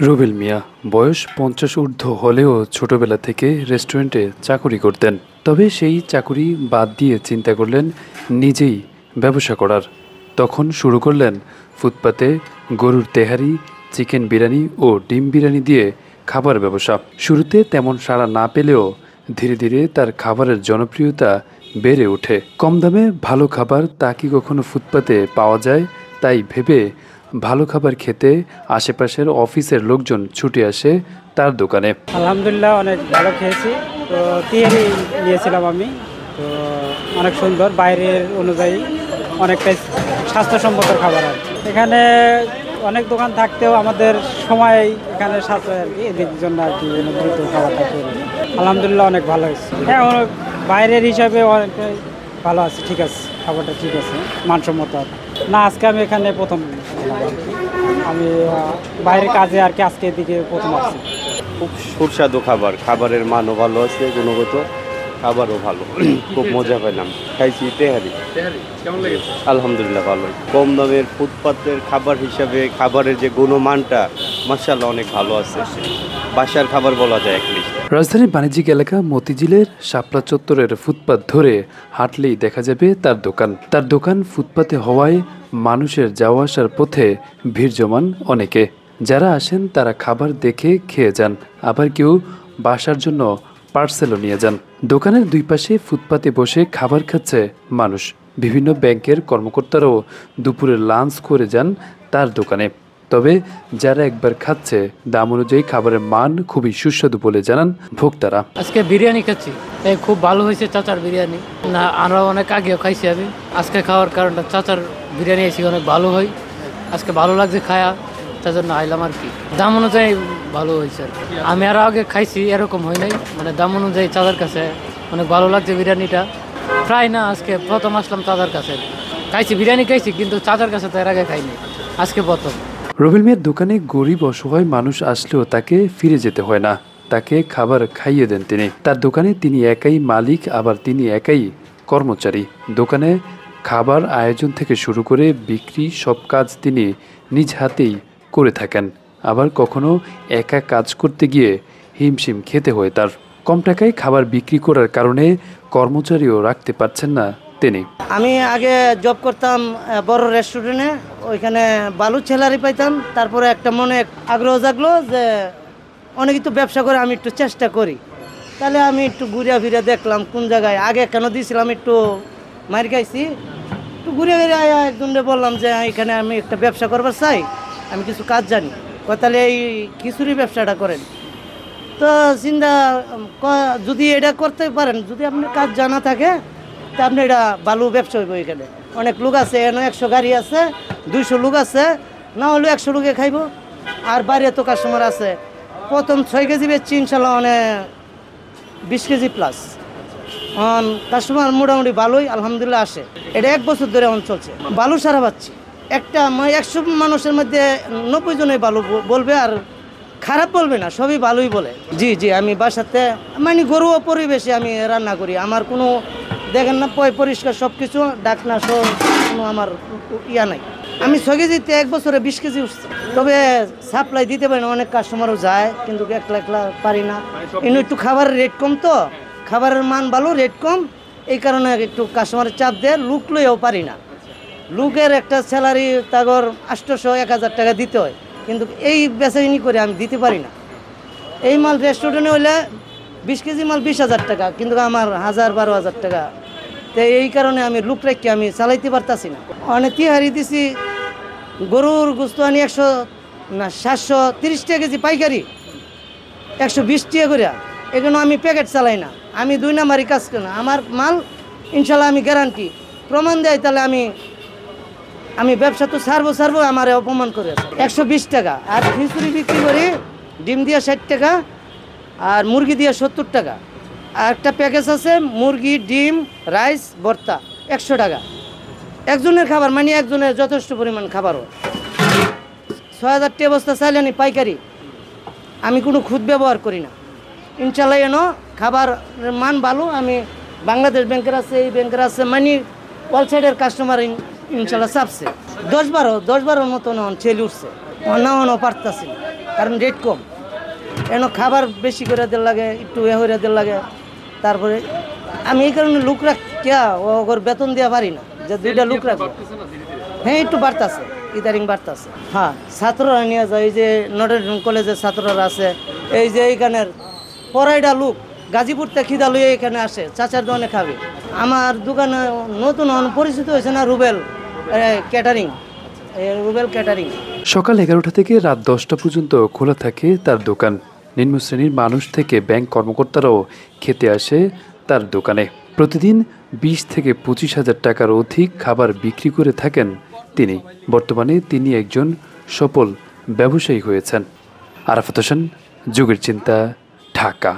রুবেল মিয়া বয়স ৫০ ঊর্ধ্ব হলেও ছোটবেলা থেকে রেস্টুরেন্টে চাকুরি করতেন। তবে সেই চাকুরি বাদ দিয়ে চিন্তা করলেন নিজেই ব্যবসা করার। তখন শুরু করলেন ফুটপাতে গরুর তেহারি, চিকেন বিরিয়ানি ও ডিম বিরিয়ানি দিয়ে খাবার ব্যবসা। শুরুতে তেমন সাড়া না পেলেও ধীরে ধীরে তার খাবারের জনপ্রিয়তা বেড়ে ওঠে। কম দামে ভালো খাবার তা কি কখনো ফুটপাতে পাওয়া যায়, তাই ভেবে ভালো খাবার খেতে আশেপাশের অফিসের লোকজন ছুটে আসে তার দোকানে। আলহামদুলিল্লাহ অনেক ভালো খেয়েছি। তো তিহারি নিয়েছিলাম আমি, তো অনেক সুন্দর, বাইরের অনুযায়ী অনেকটাই স্বাস্থ্যসম্মত খাবার আর কি। এখানে অনেক দোকান থাকতেও আমাদের সময় এখানে সাশ্রয় আর কি, এদের জন্য আর কি দ্রুত খাবারটা তৈরি। আলহামদুলিল্লাহ অনেক ভালো হয়েছে। হ্যাঁ, বাইরের হিসাবে অনেকটাই ভালো আছে, ঠিক আছে, খাবারটা ঠিক আছে, মানসম্মত। না, আজকে আমি এখানে প্রথম, আমি বাইরের কাজে আর কি আজকে এদিকে প্রথম আসছি। খুব সুস্বাদু খাবার, খাবারের মানও ভালো আছে, গুণগত খাবারও ভালো। খুব মজা পেলাম, খাইছি তেহারি। কেমন লেগেছে? আলহামদুলিল্লাহ ভালো। কম দামের ফুটপাতের খাবার হিসাবে খাবারের যে গুণমানটা মাশাআল্লাহ অনেক ভালো আছে, বাসার খাবার বলা যায় অ্যাটলিস্ট। রাজধানীর বাণিজ্যিক এলাকা মতিঝিলের শাপলা চত্বরের ফুটপাত ধরে হাঁটলেই দেখা যাবে তার দোকান। তার দোকান ফুটপাতে হওয়ায় মানুষের যাওয়া আসার পথে ভিড় জমান অনেকে। যারা আসেন তারা খাবার দেখে খেয়ে যান, আবার কেউ বাসার জন্য পার্সেলও নিয়ে যান। দোকানের দুই পাশে ফুটপাতে বসে খাবার খাচ্ছে মানুষ। বিভিন্ন ব্যাংকের কর্মকর্তারাও দুপুরে লাঞ্চ করে যান তার দোকানে। তবে যারা একবার খাচ্ছে, দাম অনুযায়ী খাবারের মান খুবই সুস্বাদু বলে জানান ভোক্তারা। আজকে বিরিয়ানি খাচ্ছি, খুব ভালো হয়েছে চাচার বিরিয়ানি। না, আমরা অনেক আগেও খাইছি। আমি আজকে খাওয়ার কারণটা চাচার বিরিয়ানি এসে অনেক ভালো হয়, আজকে ভালো লাগছে খায়া, তার জন্য আইলাম আর কি। দাম অনুযায়ী ভালো হয়েছে আর কি। আমি আরও আগে খাইছি, এরকম হয় নাই, মানে দাম অনুযায়ী চাচার কাছে অনেক ভালো লাগছে বিরিয়ানিটা। প্রায় না, আজকে প্রথম আসলাম চাচার কাছে, খাইছি বিরিয়ানি খাইছি, কিন্তু চাচার কাছে তো এর আগে খাইনি, আজকে প্রথম। রুবেল মিয়ার দোকানে গরিব অসহায় মানুষ আসলেও তাকে ফিরে যেতে হয় না, তাকে খাবার খাইয়ে দেন তিনি। তার দোকানে তিনি একাই মালিক, আবার তিনি একাই কর্মচারী। দোকানে খাবার আয়োজন থেকে শুরু করে বিক্রি সব কাজ তিনি নিজ হাতেই করে থাকেন। আবার কখনো একা কাজ করতে গিয়ে হিমশিম খেতে হয় তার। কম টাকায় খাবার বিক্রি করার কারণে কর্মচারীও রাখতে পারছেন না তিনি। আমি আগে জব করতাম বড় রেস্টুরেন্টে, ওইখানে বালুর স্যালারি পাইতাম। তারপরে একটা মনে আগ্রহ জাগলো যে অনেক একটু ব্যবসা করে আমি একটু চেষ্টা করি। তাহলে আমি একটু ঘুরিয়া ফিরে দেখলাম কোন জায়গায় আগে কেন দিয়েছিলাম, একটু মার খাইছি, একটু ঘুরে ফিরে একজনকে বললাম যে এখানে আমি একটা ব্যবসা করবার চাই, আমি কিছু কাজ জানি, তাহলে এই খিচুড়ি ব্যবসাটা করেন। তো চিন্তা, যদি এটা করতে পারেন, যদি আপনার কাজ জানা থাকে, তা আপনি এটা বালু ব্যবসা হইব। এখানে অনেক লোক আছে, এখানে 100 গাড়ি আছে, 200 লোক আছে, না হলে 100 লোকে খাইব। আর বাইরে তো কাস্টমার আছে। প্রথম 6 কেজি বেচছি, ইনশাল্লাহ অনেক 20 কেজি প্লাস কাস্টমার মোটামুটি ভালোই আলহামদুলিল্লাহ আসে। এটা 1 বছর ধরে এখন চলছে। বালু সারা পাচ্ছি, একটা 100 মানুষের মধ্যে 90 জনই বালু বলবে, আর খারাপ বলবে না, সবই ভালোই বলে। জি জি, আমি বাসাতে মানে ঘরোয়া পরিবেশে আমি রান্না করি। আমার কোনো দেখেন না পরিষ্কার সব কিছু, ডাকনা সব কোনো আমার ইয়া নাই। আমি 6 কেজিতে 1 বছরে 20 কেজি উঠছি। তবে সাপ্লাই দিতে পারি না, অনেক কাস্টমারও যায়, কিন্তু একলা পারি না। একটু খাবারের রেট কম, তো খাবারের মান ভালো, রেট কম, এই কারণে একটু কাস্টমারের চাপ দেয়। লুক লইও পারি না, লুকের একটা স্যালারি তাগর 800-1000 টাকা দিতে হয়, কিন্তু এই বেচাইনি করে আমি দিতে পারি না। এই মাল রেস্টুরেন্টে হইলে 20 কেজি মাল 20,000 টাকা, কিন্তু আমার 1000-12,000 টাকা। তো এই কারণে আমি লুক রেখে আমি চালাইতে পারতাছি না। অনেক তিহারি দিছি, গরুর গোস্ত আনি 730 টাকা কেজি পাইকারি, 120 টাকা করে। এখানে আমি প্যাকেট চালাই না, আমি 2 নাম্বারই কাজ করি না। আমার মাল ইনশাল্লাহ আমি গ্যারান্টি প্রমাণ দেয়, তাহলে আমি ব্যবসা তো ছাড়বো, আমার অপমান করে 120 টাকা। আর খিচুড়ি বিক্রি করি, ডিম দিয়ে 60 টাকা, আর মুরগি দিয়ে 70 টাকা। আর একটা প্যাকেজ আছে মুরগি, ডিম, রাইস, ভর্তা, 100 টাকা। একজনের খাবার, মানে একজনের যথেষ্ট পরিমাণ খাবারও। 6000 টাকা বস্তা চাইলে আনি পাইকারি, আমি কোনো খুদ ব্যবহার করি না। ইনশাল্লাহ এনো খাবার মান ভালো। আমি বাংলাদেশ ব্যাংকের আছে, এই ব্যাংকের আছে, মানে অল সাইডের কাস্টমার ইনশাল্লাহ চাপছে। 10-12 মতন ছেলে উঠছে। অন্য পারতাছি না, কারণ রেট কম। এন খাবার বেশি করে দেওয়ার লাগে, একটু হয়ে দেওয়ার লাগে। তারপরে আমি এই কারণে লোক রাখিয়া ওর বেতন দেওয়া পারি না, যে 2টা লোক রাখবো। হ্যাঁ, একটু বাড়তাছে, ইদারিং বাড়তাছে। হ্যাঁ, ছাত্ররা নিয়ে যায়, এই যে নটর ডেম কলেজের ছাত্ররা আছে, এই যে এইখানের পড়াইটা লোক গাজীপুর থেকে খিদা লইয়ে এখানে আসে, চাচার দোকানে খাবে। আমার দোকানে নতুন পরিচিত হয়েছে না, রুবেল ক্যাটারিং, রুবেল ক্যাটারিং। সকাল 11টা থেকে রাত 10টা পর্যন্ত খোলা থাকে তার দোকান। নিম্ন শ্রেণীর মানুষ থেকে ব্যাংক কর্মকর্তারাও খেতে আসে তার দোকানে। প্রতিদিন 20 থেকে 25,000 টাকার অধিক খাবার বিক্রি করে থাকেন তিনি। বর্তমানে তিনি একজন সফল ব্যবসায়ী হয়েছেন। আরাফাত হোসেন, যুগের চিন্তা, ঢাকা।